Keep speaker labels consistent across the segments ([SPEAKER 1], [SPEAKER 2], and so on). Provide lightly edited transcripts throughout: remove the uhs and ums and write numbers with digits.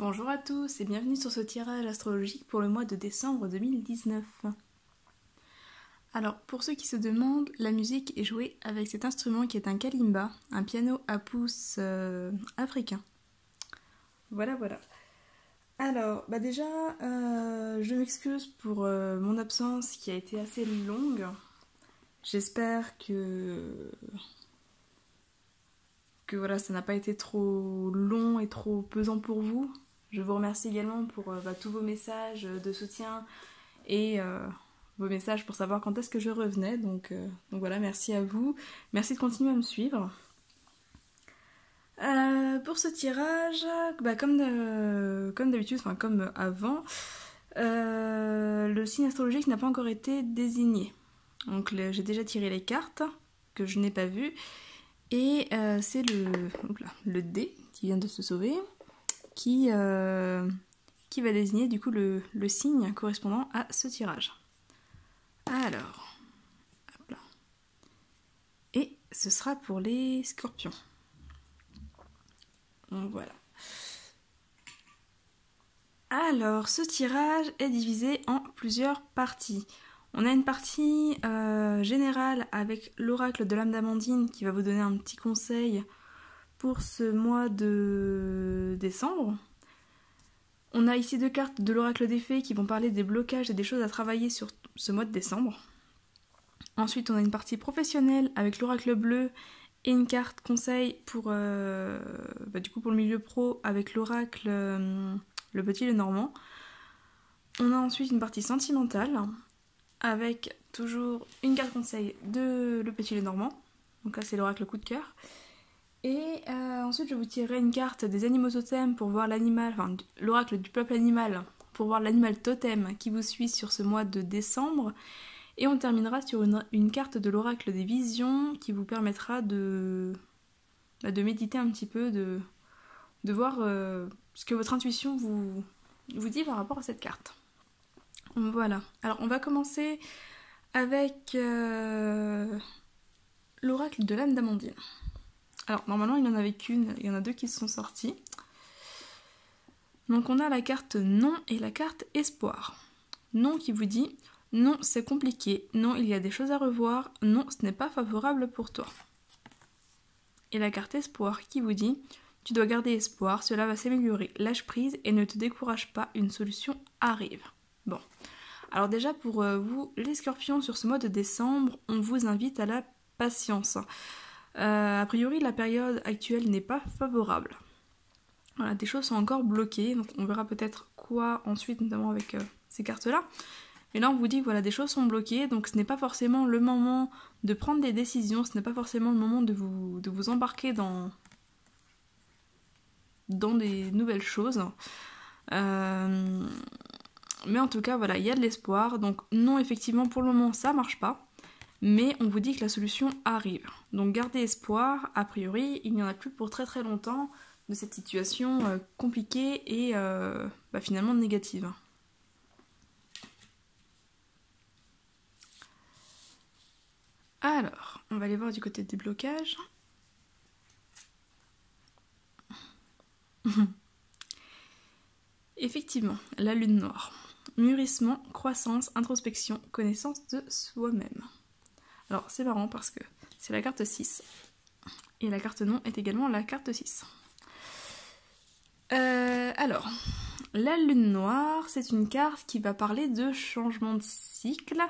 [SPEAKER 1] Bonjour à tous et bienvenue sur ce tirage astrologique pour le mois de décembre 2019. Alors, pour ceux qui se demandent, la musique est jouée avec cet instrument qui est un kalimba, un piano à pouces africain. Voilà. Alors, déjà, je m'excuse pour mon absence qui a été assez longue. J'espère que voilà, ça n'a pas été trop long et trop pesant pour vous. Je vous remercie également pour tous vos messages de soutien et vos messages pour savoir quand est-ce que je revenais. Donc voilà, merci à vous. Merci de continuer à me suivre. Pour ce tirage, comme d'habitude, enfin comme avant, le signe astrologique n'a pas encore été désigné. Donc j'ai déjà tiré les cartes que je n'ai pas vues. Et c'est le dé qui vient de se sauver qui va désigner du coup le signe correspondant à ce tirage. Alors, hop là. Et ce sera pour les scorpions. Donc voilà. Alors, ce tirage est divisé en plusieurs parties. On a une partie générale avec l'oracle de l'âme d'Amandine qui va vous donner un petit conseil pour ce mois de décembre. On a ici deux cartes de l'oracle des fées qui vont parler des blocages et des choses à travailler sur ce mois de décembre. Ensuite, on a une partie professionnelle avec l'oracle bleu et une carte conseil pour pour le milieu pro avec l'oracle le petit le normand. On a ensuite une partie sentimentale avec toujours une carte conseil de le petit le normand. Donc là, c'est l'oracle coup de cœur. Et ensuite, je vous tirerai une carte des animaux totems pour voir l'animal, enfin l'oracle du peuple animal, pour voir l'animal totem qui vous suit sur ce mois de décembre. Et on terminera sur une carte de l'oracle des visions qui vous permettra de méditer un petit peu, de voir ce que votre intuition vous dit par rapport à cette carte. Voilà. Alors, on va commencer avec l'oracle de l'âme d'Amandine. Alors, normalement, il n'y en avait qu'une, il y en a deux qui se sont sorties. Donc, on a la carte non et la carte espoir. Non qui vous dit non, c'est compliqué, non, il y a des choses à revoir, non, ce n'est pas favorable pour toi. Et la carte espoir qui vous dit tu dois garder espoir, cela va s'améliorer, lâche prise et ne te décourage pas, une solution arrive. Bon. Alors, déjà, pour vous, les scorpions, sur ce mois de décembre, on vous invite à la patience. A priori, la période actuelle n'est pas favorable. Voilà, des choses sont encore bloquées, donc on verra peut-être quoi ensuite, notamment avec ces cartes-là. Mais là, on vous dit que voilà, des choses sont bloquées, donc ce n'est pas forcément le moment de prendre des décisions, ce n'est pas forcément le moment de vous embarquer dans des nouvelles choses. Mais en tout cas, voilà, il y a de l'espoir. Donc non, effectivement, pour le moment, ça marche pas. Mais on vous dit que la solution arrive. Donc gardez espoir, a priori, il n'y en a plus pour très très longtemps de cette situation compliquée et finalement négative. Alors, on va aller voir du côté des blocages. Effectivement, la lune noire. Mûrissement, croissance, introspection, connaissance de soi-même. Alors, c'est marrant parce que c'est la carte 6. Et la carte non est également la carte 6. Alors, la lune noire, c'est une carte qui va parler de changement de cycle,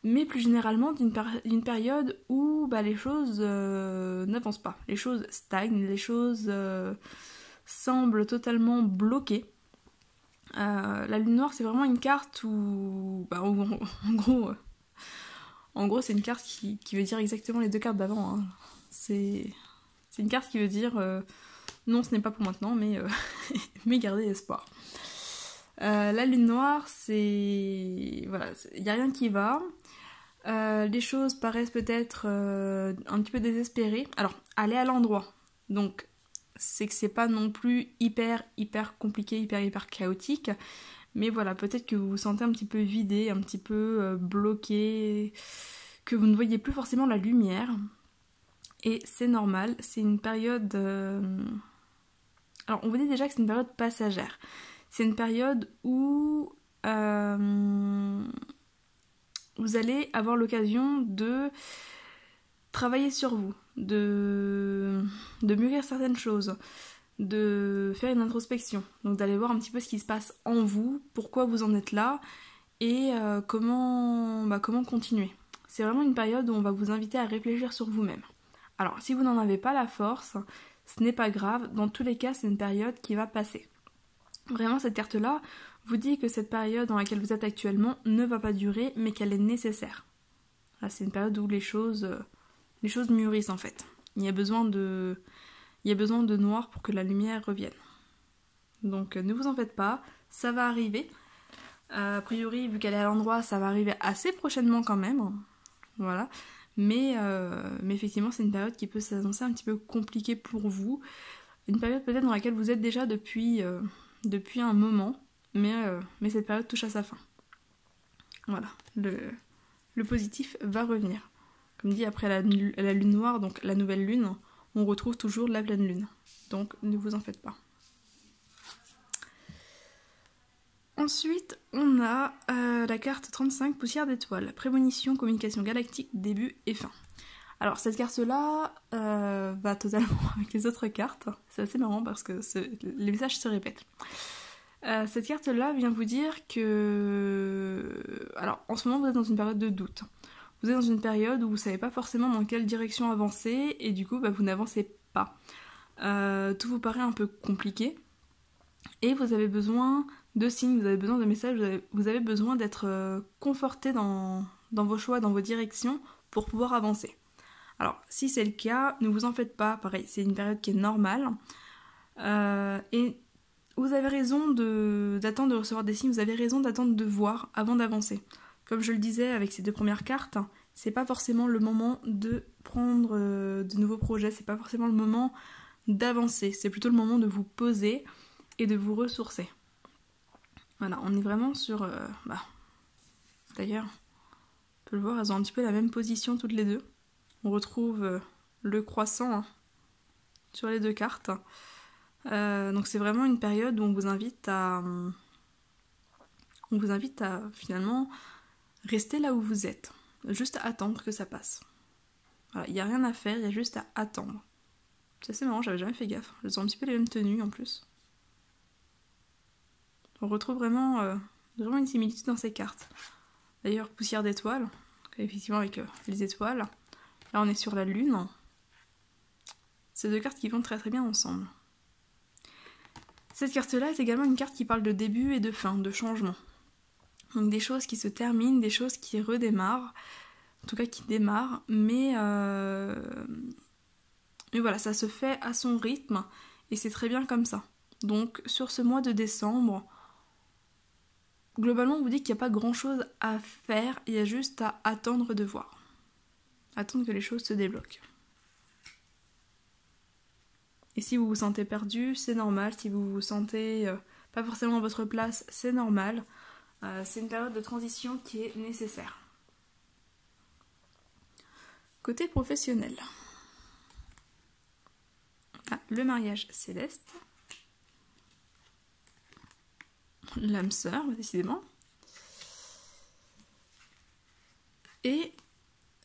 [SPEAKER 1] mais plus généralement d'une période où les choses n'avancent pas. Les choses stagnent, les choses semblent totalement bloquées. La lune noire, c'est vraiment une carte où, en gros, c'est une carte qui veut dire exactement les deux cartes d'avant. Hein. C'est une carte qui veut dire non, ce n'est pas pour maintenant, mais gardez espoir. La lune noire, c'est... Voilà, il n'y a rien qui va. Les choses paraissent peut-être un petit peu désespérées. Alors, allez à l'endroit. Donc, c'est que c'est pas non plus hyper compliqué, hyper chaotique. Mais voilà, peut-être que vous vous sentez un petit peu vidé, un petit peu bloqué, que vous ne voyez plus forcément la lumière. Et c'est normal, c'est une période Alors on vous dit déjà que c'est une période passagère. C'est une période où vous allez avoir l'occasion de travailler sur vous, de mûrir certaines choses, de faire une introspection. Donc d'aller voir un petit peu ce qui se passe en vous, pourquoi vous en êtes là et comment continuer. C'est vraiment une période où on va vous inviter à réfléchir sur vous-même. Alors si vous n'en avez pas la force, ce n'est pas grave, dans tous les cas c'est une période qui va passer. Vraiment cette carte-là vous dit que cette période dans laquelle vous êtes actuellement ne va pas durer mais qu'elle est nécessaire. Là, c'est une période où les choses mûrissent en fait. Il y a besoin de noir pour que la lumière revienne. Donc ne vous en faites pas, ça va arriver. A priori, vu qu'elle est à l'endroit, ça va arriver assez prochainement quand même. Voilà. Mais effectivement, c'est une période qui peut s'annoncer un petit peu compliquée pour vous. Une période peut-être dans laquelle vous êtes déjà depuis un moment, mais cette période touche à sa fin. Voilà. Le positif va revenir. Comme dit, après la lune noire, donc la nouvelle lune, on retrouve toujours la pleine lune. Donc ne vous en faites pas. Ensuite, on a la carte 35, poussière d'étoiles, prémonition, communication galactique, début et fin. Alors cette carte-là va totalement avec les autres cartes. C'est assez marrant parce que les messages se répètent. Cette carte-là vient vous dire que... Alors en ce moment vous êtes dans une période de doute. Vous êtes dans une période où vous ne savez pas forcément dans quelle direction avancer et du coup vous n'avancez pas. Tout vous paraît un peu compliqué et vous avez besoin de signes, vous avez besoin de messages, vous avez besoin d'être conforté dans vos choix, dans vos directions pour pouvoir avancer. Alors si c'est le cas, ne vous en faites pas, pareil, c'est une période qui est normale et vous avez raison d'attendre de recevoir des signes, vous avez raison d'attendre de voir avant d'avancer. Comme je le disais avec ces deux premières cartes, c'est pas forcément le moment de prendre de nouveaux projets, c'est pas forcément le moment d'avancer, c'est plutôt le moment de vous poser et de vous ressourcer. Voilà, on est vraiment sur... D'ailleurs, on peut le voir, elles ont un petit peu la même position toutes les deux. On retrouve le croissant sur les deux cartes. Donc c'est vraiment une période où on vous invite à finalement rester là où vous êtes. Juste à attendre que ça passe. Voilà, il n'y a rien à faire, il y a juste à attendre. C'est assez marrant, j'avais jamais fait gaffe. Elles ont un petit peu les mêmes tenues en plus. On retrouve vraiment une similitude dans ces cartes. D'ailleurs, poussière d'étoiles, effectivement avec les étoiles. Là on est sur la lune. C'est deux cartes qui vont très très bien ensemble. Cette carte-là est également une carte qui parle de début et de fin, de changement. Donc des choses qui se terminent, des choses qui redémarrent, en tout cas qui démarrent, mais voilà, ça se fait à son rythme et c'est très bien comme ça. Donc sur ce mois de décembre, globalement on vous dit qu'il n'y a pas grand chose à faire, il y a juste à attendre de voir. Attendre que les choses se débloquent. Et si vous vous sentez perdu, c'est normal. Si vous vous sentez pas forcément à votre place, c'est normal. C'est une période de transition qui est nécessaire. Côté professionnel. Le mariage céleste. L'âme sœur, décidément. Et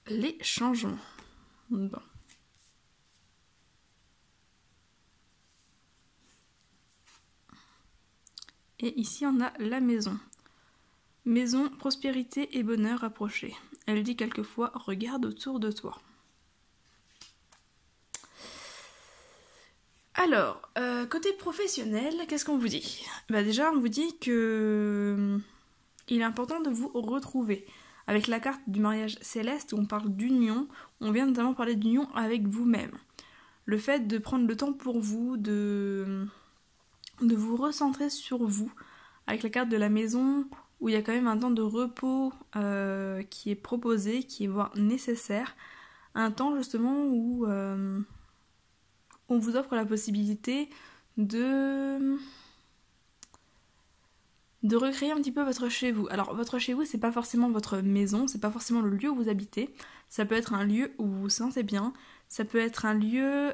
[SPEAKER 1] les changements. Bon. Et ici on a la maison. Maison, prospérité et bonheur rapprochés. Elle dit quelquefois, regarde autour de toi. Alors, côté professionnel, qu'est-ce qu'on vous dit ? Déjà, on vous dit que il est important de vous retrouver. Avec la carte du mariage céleste, où on parle d'union, on vient notamment parler d'union avec vous-même. Le fait de prendre le temps pour vous, de vous recentrer sur vous. Avec la carte de la maison, où il y a quand même un temps de repos qui est proposé, qui est voire nécessaire. Un temps justement où on vous offre la possibilité de recréer un petit peu votre chez vous. Alors votre chez vous, c'est pas forcément votre maison, c'est pas forcément le lieu où vous habitez. Ça peut être un lieu où vous vous sentez bien. Ça peut être un lieu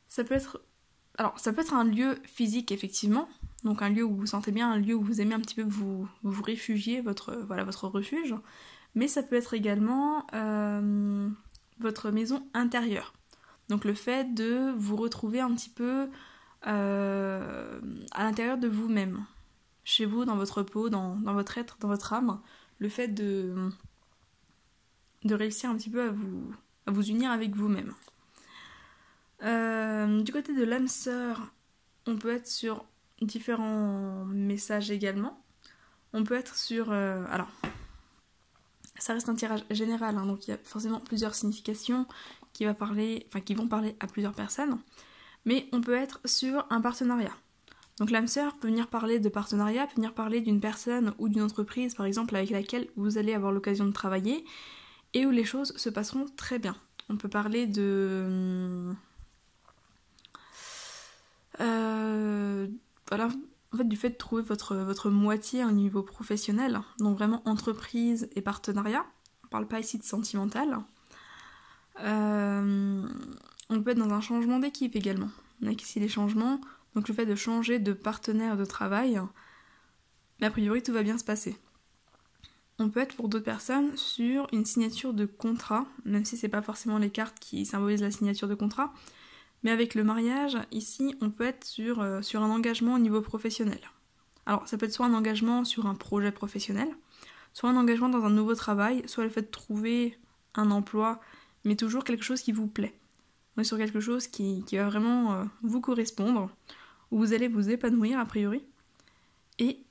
[SPEAKER 1] Ça peut être... Alors, ça peut être un lieu physique, effectivement, donc un lieu où vous vous sentez bien, un lieu où vous aimez un petit peu vous réfugier, votre refuge, mais ça peut être également votre maison intérieure. Donc le fait de vous retrouver un petit peu à l'intérieur de vous-même, chez vous, dans votre peau, dans votre être, dans votre âme, le fait de réussir un petit peu à vous unir avec vous-même. Du côté de l'âme sœur, on peut être sur différents messages également. On peut être sur... alors, ça reste un tirage général, hein, donc il y a forcément plusieurs significations qui vont parler à plusieurs personnes. Mais on peut être sur un partenariat. Donc l'âme sœur peut venir parler de partenariat, peut venir parler d'une personne ou d'une entreprise, par exemple, avec laquelle vous allez avoir l'occasion de travailler et où les choses se passeront très bien. On peut parler de... voilà, en fait, du fait de trouver votre moitié au niveau professionnel, donc vraiment entreprise et partenariat. On parle pas ici de sentimental. On peut être dans un changement d'équipe également. On a ici les changements, donc le fait de changer de partenaire de travail, mais a priori tout va bien se passer. On peut être pour d'autres personnes sur une signature de contrat, même si c'est pas forcément les cartes qui symbolisent la signature de contrat, mais avec le mariage, ici, on peut être sur un engagement au niveau professionnel. Alors, ça peut être soit un engagement sur un projet professionnel, soit un engagement dans un nouveau travail, soit le fait de trouver un emploi, mais toujours quelque chose qui vous plaît. On est sur quelque chose qui va vraiment vous correspondre, où vous allez vous épanouir a priori, et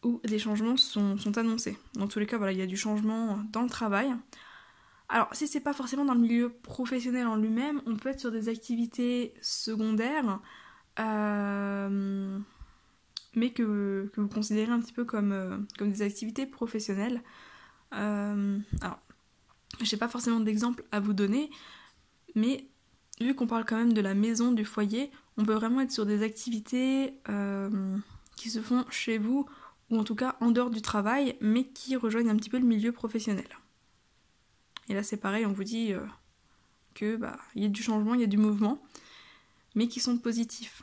[SPEAKER 1] où des changements sont annoncés. Dans tous les cas, voilà, il y a du changement dans le travail. Alors, si c'est pas forcément dans le milieu professionnel en lui-même, on peut être sur des activités secondaires, mais que vous considérez un petit peu comme des activités professionnelles. Alors, j'ai pas forcément d'exemple à vous donner, mais vu qu'on parle quand même de la maison, du foyer, on peut vraiment être sur des activités qui se font chez vous, ou en tout cas en dehors du travail, mais qui rejoignent un petit peu le milieu professionnel. Et là c'est pareil, on vous dit que y a du changement, il y a du mouvement, mais qui sont positifs.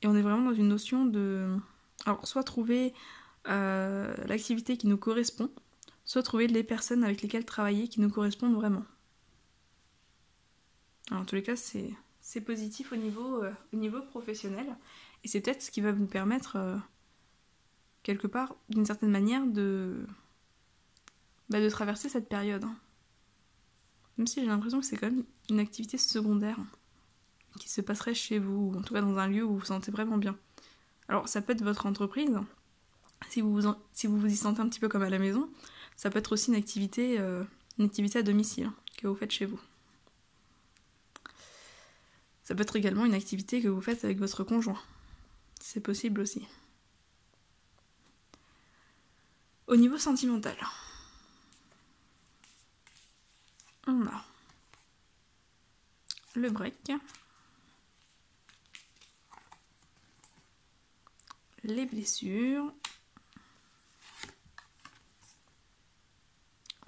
[SPEAKER 1] Et on est vraiment dans une notion de... Alors soit trouver l'activité qui nous correspond, soit trouver les personnes avec lesquelles travailler qui nous correspondent vraiment. Alors, en tous les cas, c'est positif au niveau professionnel, et c'est peut-être ce qui va vous permettre, quelque part, d'une certaine manière, de traverser cette période. Même si j'ai l'impression que c'est quand même une activité secondaire qui se passerait chez vous, ou en tout cas dans un lieu où vous vous sentez vraiment bien. Alors, ça peut être votre entreprise, si vous vous y sentez un petit peu comme à la maison. Ça peut être aussi une activité à domicile que vous faites chez vous. Ça peut être également une activité que vous faites avec votre conjoint. C'est possible aussi. Au niveau sentimental, on a le break, les blessures,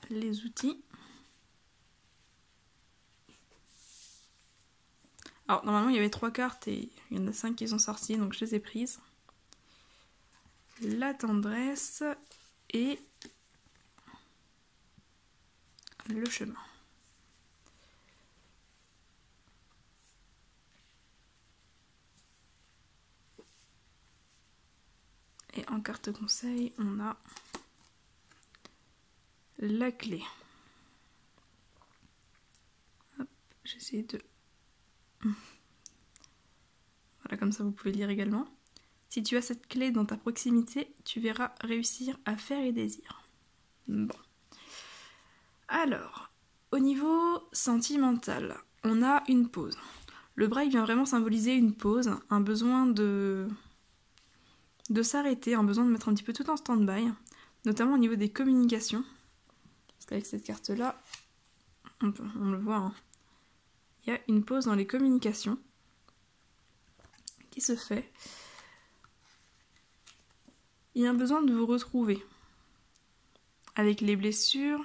[SPEAKER 1] les outils. Alors normalement il y avait 3 cartes et il y en a 5 qui sont sorties, donc je les ai prises. La tendresse et le chemin. Et en carte conseil, on a la clé. Hop, j'essaie de... Voilà, comme ça vous pouvez lire également. Si tu as cette clé dans ta proximité, tu verras réussir à faire et désir. Bon. Alors, au niveau sentimental, on a une pause. Le break vient vraiment symboliser une pause, un besoin de s'arrêter, un besoin de mettre un petit peu tout en stand-by, notamment au niveau des communications. Parce qu'avec cette carte-là, on le voit, hein. Il y a une pause dans les communications qui se fait. Il y a un besoin de vous retrouver. Avec les blessures,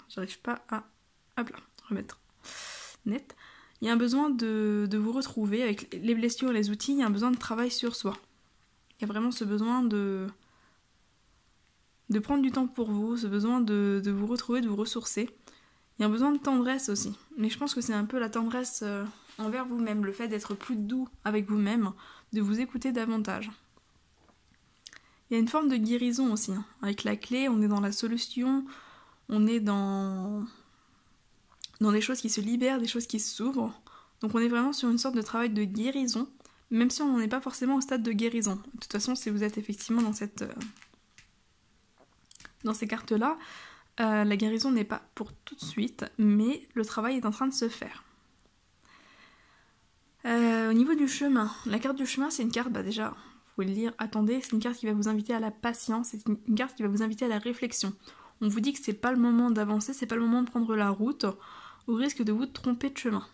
[SPEAKER 1] j'arrive pas à remettre net. il y a un besoin de vous retrouver avec les blessures, les outils, il y a un besoin de travail sur soi. Il y a vraiment ce besoin de prendre du temps pour vous, ce besoin de vous retrouver, de vous ressourcer. Il y a un besoin de tendresse aussi. Mais je pense que c'est un peu la tendresse envers vous-même, le fait d'être plus doux avec vous-même, de vous écouter davantage. Il y a une forme de guérison aussi. Avec la clé, on est dans la solution, on est dans des choses qui se libèrent, des choses qui s'ouvrent. Donc on est vraiment sur une sorte de travail de guérison, même si on n'en est pas forcément au stade de guérison. De toute façon, si vous êtes effectivement dans ces cartes-là, la guérison n'est pas pour tout de suite, mais le travail est en train de se faire. Au niveau du chemin, la carte du chemin, c'est une carte, déjà, vous pouvez le lire, attendez, c'est une carte qui va vous inviter à la patience, c'est une carte qui va vous inviter à la réflexion. On vous dit que c'est pas le moment d'avancer, c'est pas le moment de prendre la route, au risque de vous tromper de chemin.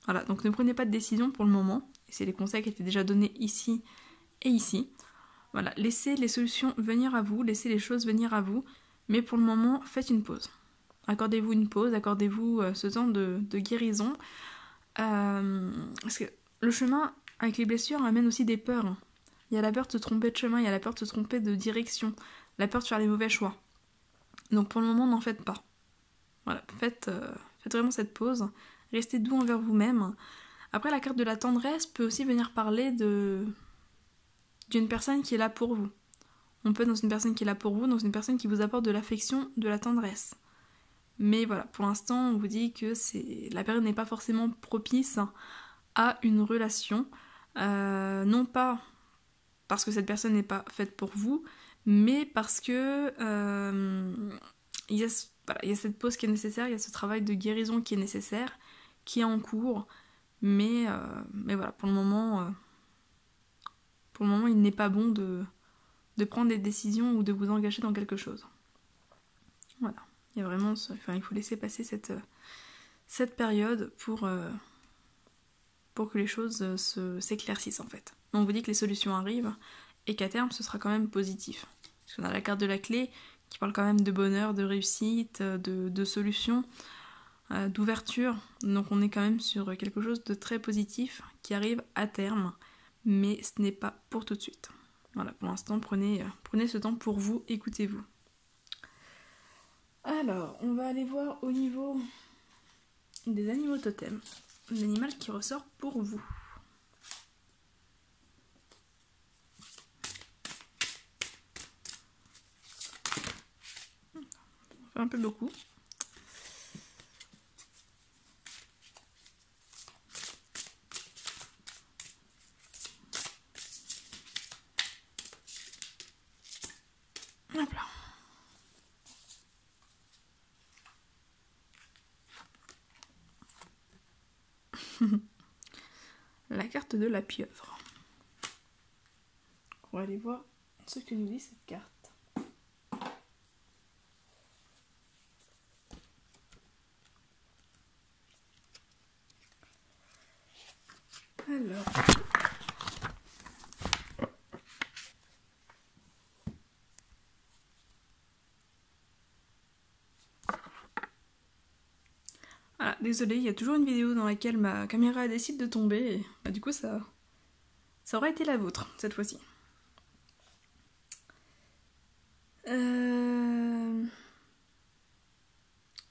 [SPEAKER 1] Voilà, donc ne prenez pas de décision pour le moment, et c'est les conseils qui étaient déjà donnés ici et ici. Voilà, laissez les solutions venir à vous, laissez les choses venir à vous, mais pour le moment, faites une pause. Accordez-vous une pause, accordez-vous ce temps de guérison, parce que le chemin avec les blessures amène aussi des peurs. Il y a la peur de se tromper de chemin, il y a la peur de se tromper de direction, la peur de faire les mauvais choix. Donc pour le moment, n'en faites pas. Voilà, faites vraiment cette pause, restez doux envers vous-même. Après, la carte de la tendresse peut aussi venir parler d'une personne qui est là pour vous. On peut être dans une personne qui est là pour vous, dans une personne qui vous apporte de l'affection, de la tendresse. Mais voilà, pour l'instant, on vous dit que la période n'est pas forcément propice à une relation. Non pas parce que cette personne n'est pas faite pour vous, mais parce que il y a cette pause qui est nécessaire, il y a ce travail de guérison qui est nécessaire, qui est en cours. Mais voilà, pour le moment, il n'est pas bon de prendre des décisions ou de vous engager dans quelque chose. Voilà. Il y a vraiment, il faut laisser passer cette période pour que les choses s'éclaircissent en fait. On vous dit que les solutions arrivent et qu'à terme ce sera quand même positif. Parce qu'on a la carte de la clé qui parle quand même de bonheur, de réussite, de solution, d'ouverture. Donc on est quand même sur quelque chose de très positif qui arrive à terme, mais ce n'est pas pour tout de suite. Voilà, pour l'instant prenez ce temps pour vous, écoutez-vous. Alors, on va aller voir au niveau des animaux totems, l'animal qui ressort pour vous. On fait un peu beaucoup. Hop là. La carte de la pieuvre. On va aller voir ce que nous dit cette carte. Alors. Voilà, désolée, il y a toujours une vidéo dans laquelle ma caméra décide de tomber et du coup ça aurait été la vôtre cette fois-ci.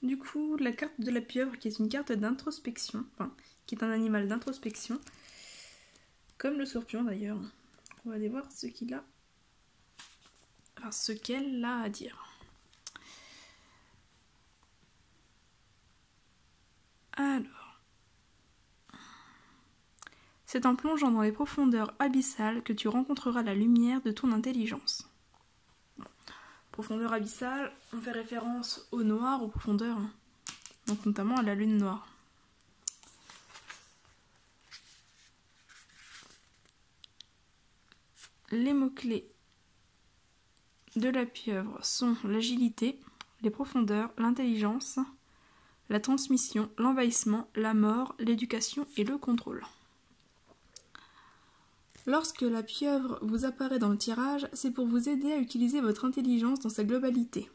[SPEAKER 1] Du coup, la carte de la pieuvre qui est une carte d'introspection, enfin, qui est un animal d'introspection, comme le scorpion d'ailleurs. On va aller voir ce qu'elle a à dire. Alors, c'est en plongeant dans les profondeurs abyssales que tu rencontreras la lumière de ton intelligence. Profondeur abyssale, on fait référence au noir, aux profondeurs, donc notamment à la lune noire. Les mots-clés de la pieuvre sont l'agilité, les profondeurs, l'intelligence, la transmission, l'envahissement, la mort, l'éducation et le contrôle. Lorsque la pieuvre vous apparaît dans le tirage, c'est pour vous aider à utiliser votre intelligence dans sa globalité,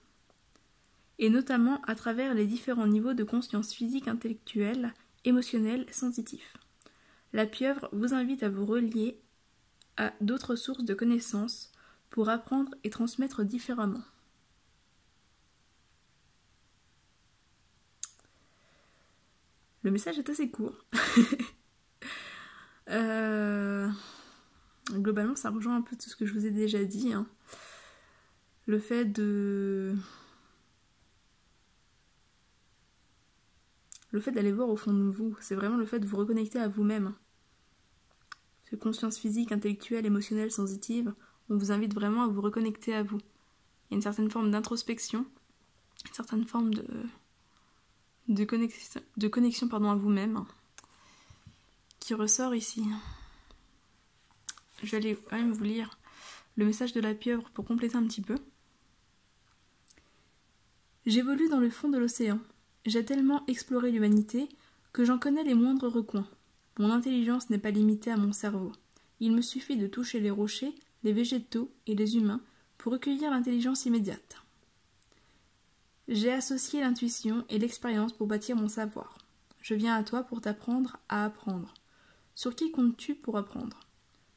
[SPEAKER 1] et notamment à travers les différents niveaux de conscience physique, intellectuelle émotionnel, sensitif. La pieuvre vous invite à vous relier à d'autres sources de connaissances pour apprendre et transmettre différemment. Le message est assez court. Globalement, ça rejoint un peu tout ce que je vous ai déjà dit. Hein. Le fait d'aller voir au fond de vous, c'est vraiment le fait de vous reconnecter à vous-même. Cette conscience physique, intellectuelle, émotionnelle, sensitive, on vous invite vraiment à vous reconnecter à vous. Il y a une certaine forme d'introspection, une certaine forme de connexion à vous-même qui ressort ici. Je vais aller quand même vous lire le message de la pieuvre pour compléter un petit peu. J'évolue dans le fond de l'océan. J'ai tellement exploré l'humanité que j'en connais les moindres recoins. Mon intelligence n'est pas limitée à mon cerveau. Il me suffit de toucher les rochers, les végétaux et les humains pour recueillir l'intelligence immédiate. J'ai associé l'intuition et l'expérience pour bâtir mon savoir. Je viens à toi pour t'apprendre à apprendre. Sur qui comptes-tu pour apprendre ?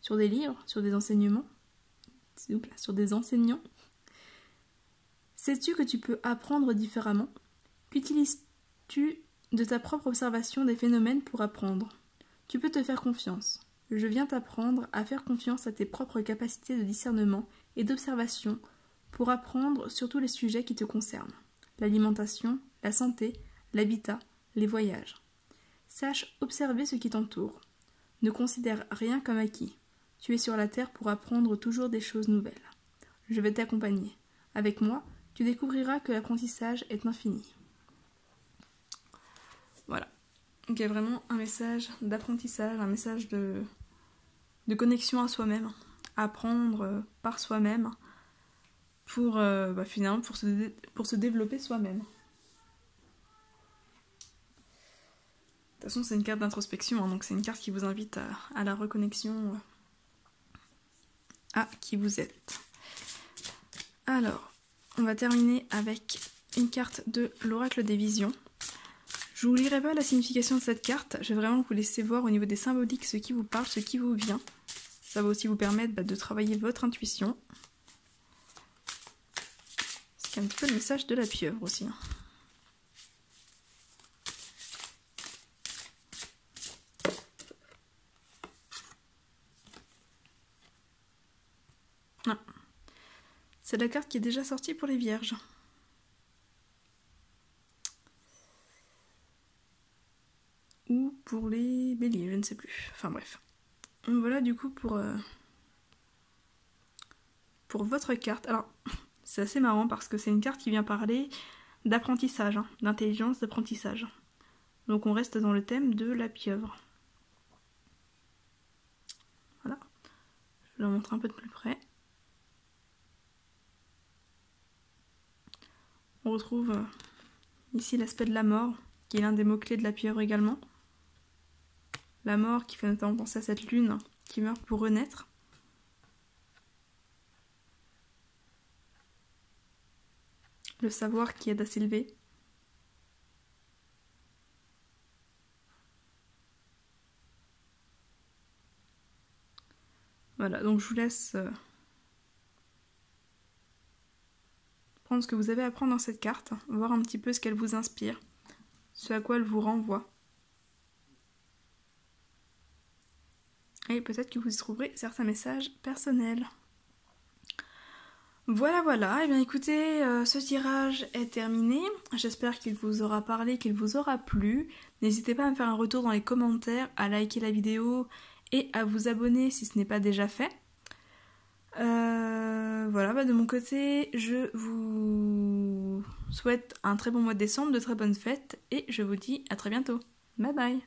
[SPEAKER 1] Sur des livres ? Sur des enseignements ? Sur des enseignants ? Sais-tu que tu peux apprendre différemment ? Qu'utilises-tu de ta propre observation des phénomènes pour apprendre ? Tu peux te faire confiance. Je viens t'apprendre à faire confiance à tes propres capacités de discernement et d'observation pour apprendre sur tous les sujets qui te concernent. L'alimentation, la santé, l'habitat, les voyages. Sache observer ce qui t'entoure. Ne considère rien comme acquis. Tu es sur la terre pour apprendre toujours des choses nouvelles. Je vais t'accompagner. Avec moi, tu découvriras que l'apprentissage est infini. Voilà. Donc il y a vraiment un message d'apprentissage, un message de connexion à soi-même, apprendre par soi-même pour finalement pour se développer soi-même. De toute façon, c'est une carte d'introspection, hein, donc c'est une carte qui vous invite à la reconnexion à qui vous êtes. Alors, on va terminer avec une carte de l'oracle des visions. Je ne vous lirai pas la signification de cette carte, je vais vraiment vous laisser voir au niveau des symboliques ce qui vous parle, ce qui vous vient. Ça va aussi vous permettre de travailler votre intuition. C'est un petit peu le message de la pieuvre aussi. Ah. C'est la carte qui est déjà sortie pour les vierges. Ou pour les béliers, je ne sais plus. Enfin bref. Voilà du coup pour votre carte. Alors, c'est assez marrant parce que c'est une carte qui vient parler d'apprentissage, hein, d'intelligence, d'apprentissage. Donc on reste dans le thème de la pieuvre. Voilà. Je vais la montrer un peu de plus près. On retrouve ici l'aspect de la mort, qui est l'un des mots-clés de la pieuvre également. La mort qui fait notamment penser à cette lune qui meurt pour renaître. Le savoir qui aide à s'élever. Voilà, donc je vous laisse prendre ce que vous avez à prendre dans cette carte, voir un petit peu ce qu'elle vous inspire, ce à quoi elle vous renvoie. Et peut-être que vous y trouverez certains messages personnels. Voilà, et bien écoutez, ce tirage est terminé. J'espère qu'il vous aura parlé, qu'il vous aura plu. N'hésitez pas à me faire un retour dans les commentaires, à liker la vidéo et à vous abonner si ce n'est pas déjà fait. Voilà, de mon côté, je vous souhaite un très bon mois de décembre, de très bonnes fêtes et je vous dis à très bientôt. Bye bye.